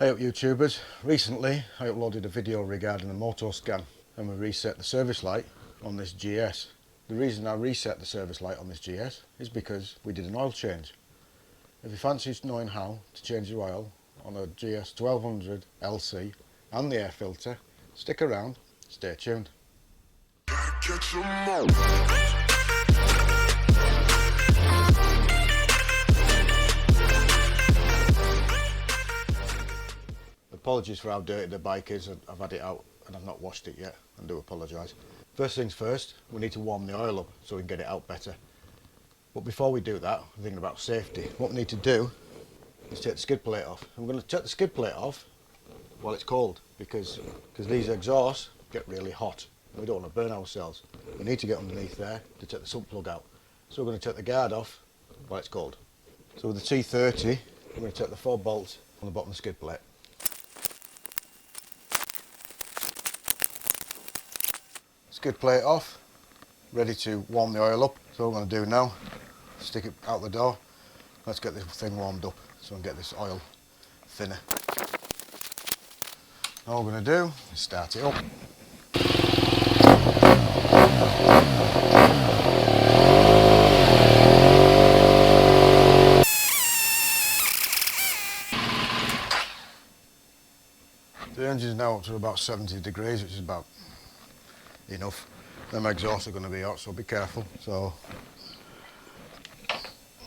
Hey up YouTubers, recently I uploaded a video regarding the motoscan and we reset the service light on this GS. The reason I reset the service light on this GS is because we did an oil change. If you fancy knowing how to change the oil on a GS1200 LC and the air filter, stick around, stay tuned. Apologies for how dirty the bike is. I've had it out and I've not washed it yet, and do apologise. First things first, we need to warm the oil up so we can get it out better. But before we do that, we're thinking about safety. What we need to do is take the skid plate off. And we're going to take the skid plate off while it's cold because these exhausts get really hot. We don't want to burn ourselves. We need to get underneath there to take the sump plug out. So we're going to take the guard off while it's cold. So with the T30, we're going to take the 4 bolts on the bottom of the skid plate. Skid plate off, ready to warm the oil up. So what I'm going to do now, stick it out the door. Let's get this thing warmed up so I can get this oil thinner. All we're going to do is start it up. The engine's now up to about 70 degrees, which is about enough. Them exhausts are going to be hot, so be careful. So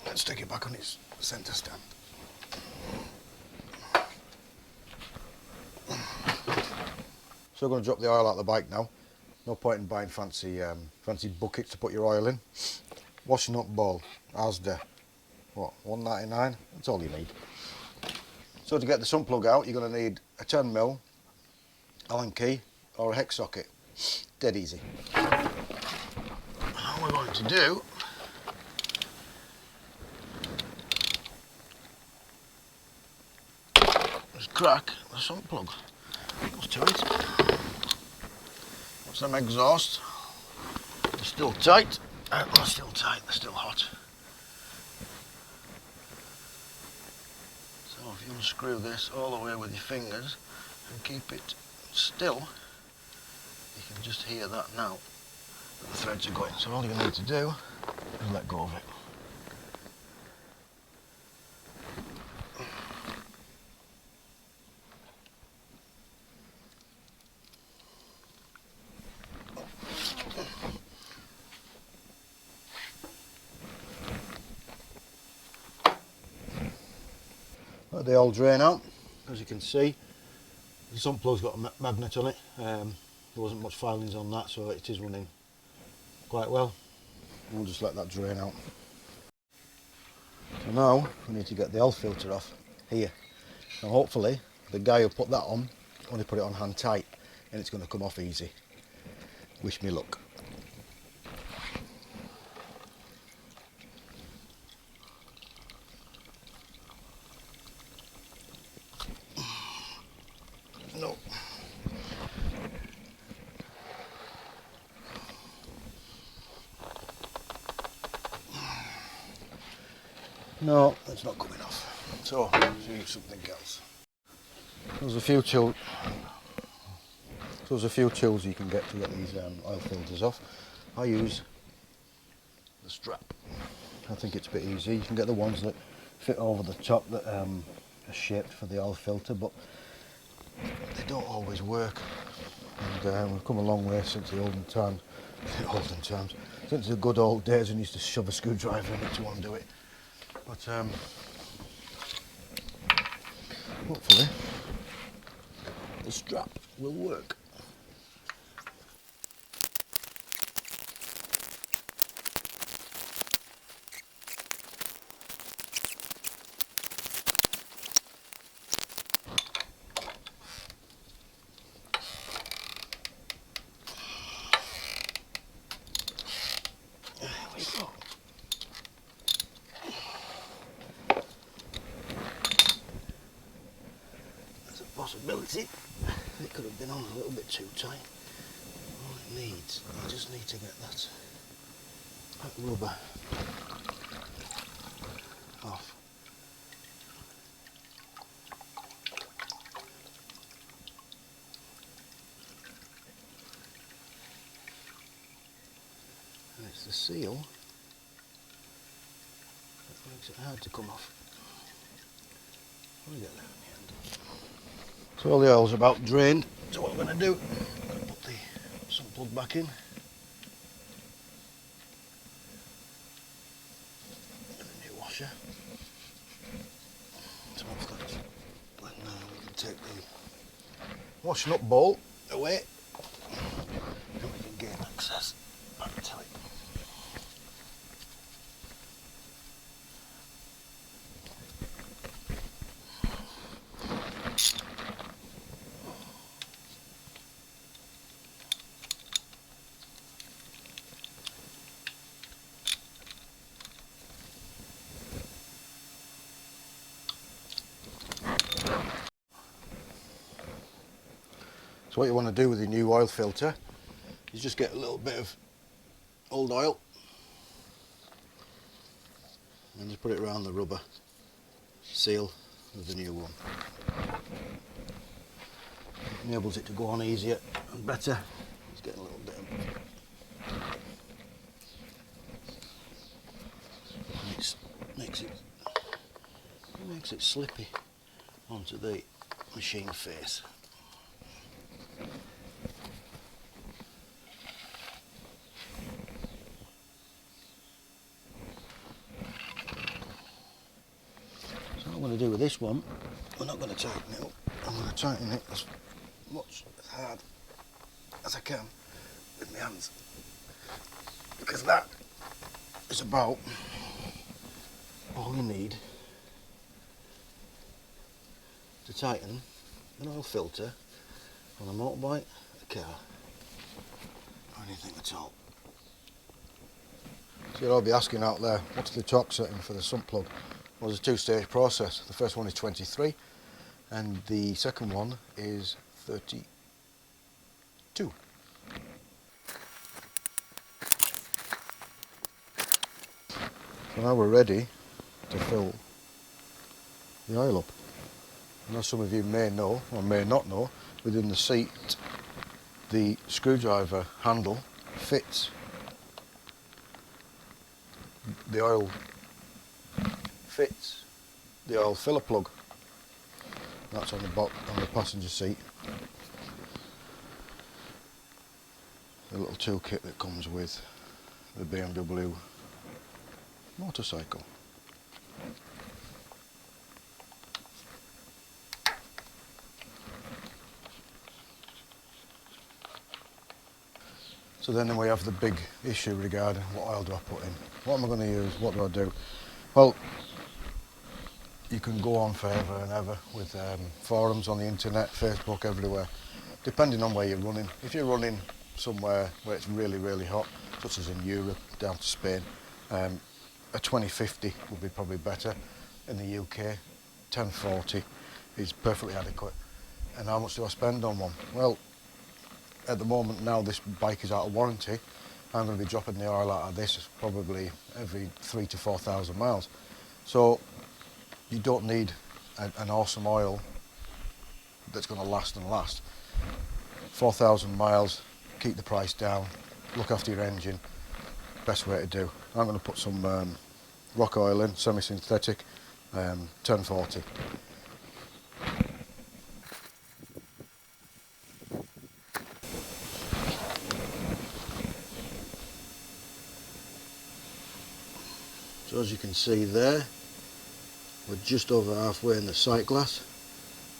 let's stick it back on its centre stand. So we're going to drop the oil out the bike now. No point in buying fancy buckets to put your oil in. Washing up bowl, Asda, what, £1.99? That's all you need. So to get the sump plug out, you're going to need a 10mm Allen key or a hex socket. Dead easy. All we're going to do is crack the sump plug. Goes to it. What's them exhaust? They're still tight. They're still tight, they're still hot. So if you unscrew this all the way with your fingers and keep it still, you can just hear that now, that the threads are going. So all you need to do is let go of it. Let the oil drain out. As you can see, the sump plug's got a magnet on it. There wasn't much filings on that, so it is running quite well. We'll just let that drain out. So now we need to get the oil filter off here. Now hopefully the guy who put that on only put it on hand tight and it's going to come off easy. Wish me luck. No. No, it's not coming off. So, let's use something else. There's a few tools you can get to get these oil filters off. I use the strap. I think it's a bit easy. You can get the ones that fit over the top that are shaped for the oil filter, but they don't always work. And we've come a long way since the olden times, since the good old days when you used to shove a screwdriver in it to undo it. But hopefully the strap will work. There we go. Possibility it could have been on a little bit too tight. All it needs, I just need to get that rubber off. seal that makes it hard to come off. We'll get there in the end. So all the oil's about drained, so what I'm going to do, I'm going to put the sump plug back in. And a new washer. So once that's blend now, we can take the washing up bowl away and we can gain access back to it. So what you want to do with the new oil filter is just get a little bit of old oil and just put it around the rubber seal of the new one. It enables it to go on easier and better. It's getting a little bit of makes it slippy onto the machine face. So what I'm going to do with this one, we're not going to tighten it up. I'm going to tighten it as much as hard as I can with my hands, because that is about all you need to tighten an oil filter on a motorbike, a car, or anything at all. So you'll all be asking out there, what's the torque setting for the sump plug? Well, there's a two-stage process. The first one is 23 and the second one is 32. So now we're ready to fill the oil up. And as some of you may know, or may not know, within the seat the screwdriver handle fits the oil filler plug. That's on the passenger seat. The little toolkit that comes with the BMW motorcycle. So then we have the big issue regarding what oil do I put in. What am I going to use? What do I do? Well, you can go on forever and ever with forums on the internet, Facebook, everywhere, depending on where you're running. If you're running somewhere where it's really, really hot, such as in Europe, down to Spain, a 2050 would be probably better. In the UK, 1040 is perfectly adequate. And how much do I spend on one? Well, at the moment now this bike is out of warranty, I'm going to be dropping the oil out of this probably every 3,000 to 4,000 miles. So you don't need an awesome oil that's going to last and last. 4,000 miles, keep the price down, look after your engine, best way to do. I'm going to put some rock oil in, semi-synthetic, 1040. So as you can see there, we're just over halfway in the sight glass,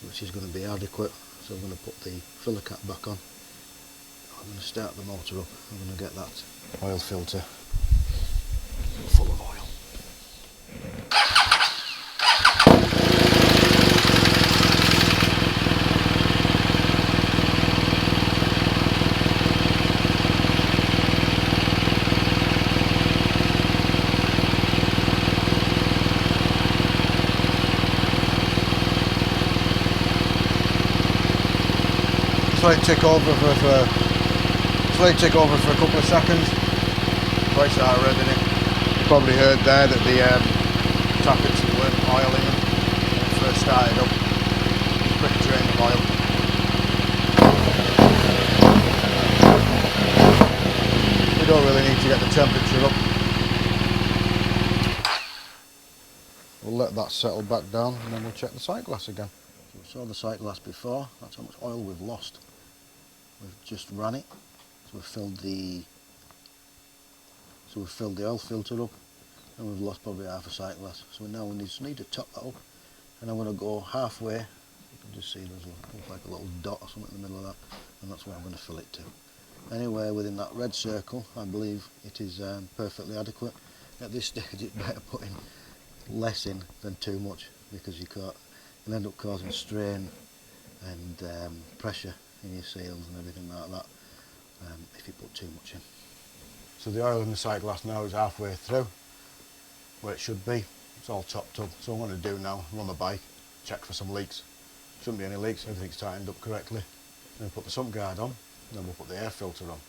which is going to be adequate. So I'm going to put the filler cap back on. I'm going to start the motor up. I'm going to get that oil filter full of oil. Let it tick over for a couple of seconds before I start revving it. You probably heard there that the tappets weren't oil in them when it first started up. Pretty drained of oil. We don't really need to get the temperature up. We'll let that settle back down and then we'll check the sight glass again. So we saw the sight glass before, that's how much oil we've lost. We've just ran it, so we've filled the oil filter up and we've lost probably half a sight glass. So now we just need to top that up, and I'm going to go halfway. You can just see there's looks like a little dot or something in the middle of that, and that's where I'm going to fill it to. Anywhere within that red circle, I believe it is perfectly adequate. At this stage it's better putting less in than too much, because you'll end up causing strain and pressure in your seals and everything like that if you put too much in. So the oil in the sight glass now is halfway through where it should be. It's all topped up. So what I'm going to do now, run the bike, check for some leaks. Shouldn't be any leaks, everything's tightened up correctly. Then put the sump guard on, and then we'll put the air filter on.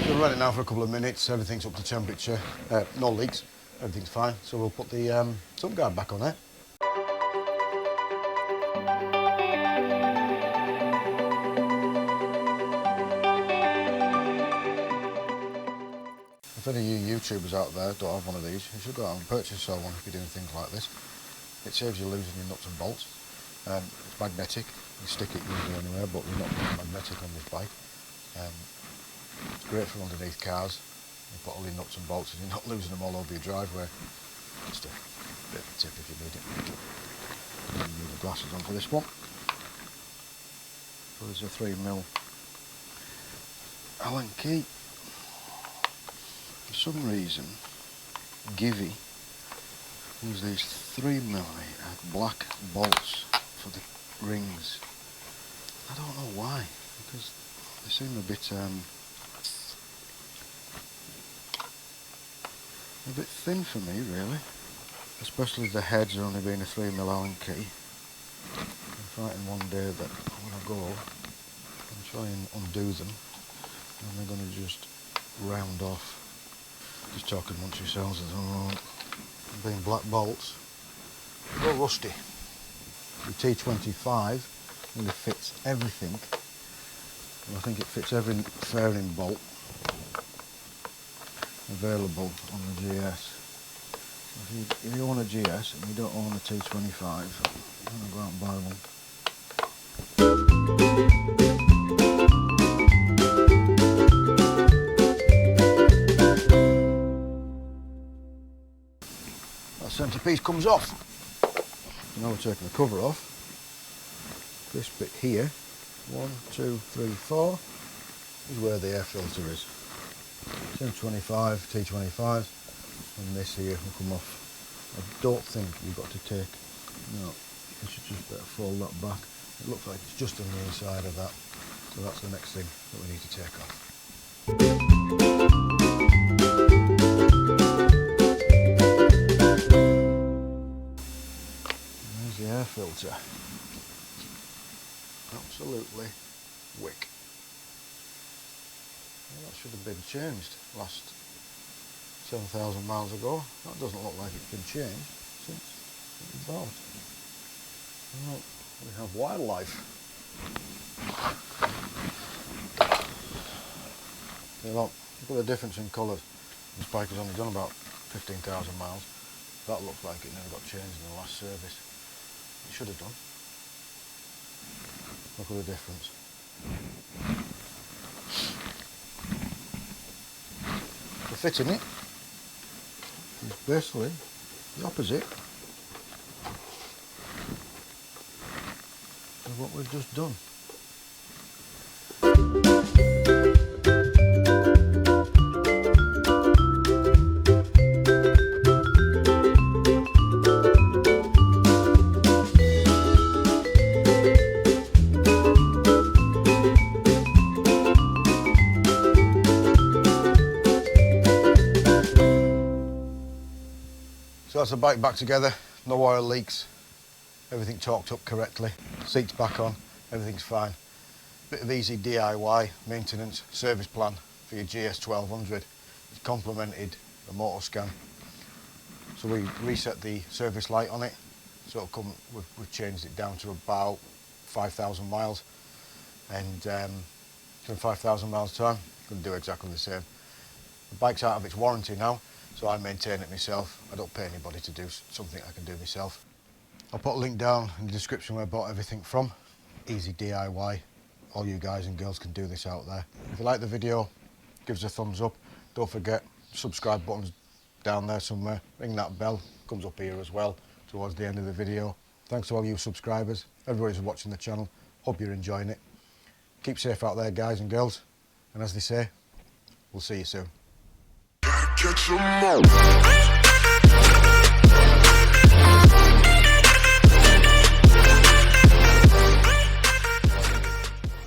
So we'll run it now for a couple of minutes, everything's up to temperature, no leaks, everything's fine. So we'll put the sump guard back on there. If any of you YouTubers out there don't have one of these, you should go out and purchase one if you're doing things like this. It saves you losing your nuts and bolts. It's magnetic, you stick it usually anywhere, but you're not magnetic on this bike. It's great for underneath cars. You put all your nuts and bolts and you're not losing them all over your driveway. Just a bit of a tip if you need it. And you need the glasses on for this one. So there's a 3mm Allen key. For some reason, Givy use these 3mm black bolts for the rings. I don't know why, because they seem a bit thin for me, really. Especially the heads only being a 3mm Allen key. I'm frightened one day that I'm going to go and try and undo them, and they're going to just round off. Just talking amongst yourselves as well. Being black bolts, a little rusty. The T25 really fits everything. And I think it fits every fairing bolt available on the GS. So if you own a GS and you don't own a T25, I'm going to go out and buy one. Centrepiece comes off. So now we're taking the cover off. This bit here, 1, 2, 3, 4, is where the air filter is. T25, T25s, and this here will come off. I don't think you've got to take, no, you should just better fold that back. It looks like it's just on the inside of that, so that's the next thing that we need to take off. The air filter, absolutely wick. Well, that should have been changed last 7,000 miles ago. That doesn't look like it's been changed since it was bought. Well, we have wildlife. See, look at the difference in colours. This bike has only done about 15,000 miles. That looks like it never got changed in the last service. It should have done. Look at the difference. The fit in it is basically the opposite of what we've just done. So that's the bike back together, no oil leaks, everything torqued up correctly, seats back on, everything's fine. Bit of easy DIY maintenance service plan for your GS1200. It's complemented the motoscan. So we reset the service light on it, so it'll come, we've changed it down to about 5,000 miles, and in 5,000 miles time, going to do exactly the same. The bike's out of its warranty now, so I maintain it myself. I don't pay anybody to do something I can do myself. I'll put a link down in the description where I bought everything from. Easy DIY. All you guys and girls can do this out there. If you like the video, give us a thumbs up. Don't forget, subscribe button's down there somewhere. Ring that bell, comes up here as well towards the end of the video. Thanks to all you subscribers, everybody who's watching the channel. Hope you're enjoying it. Keep safe out there, guys and girls. And as they say, we'll see you soon. Gotta catch 'em all.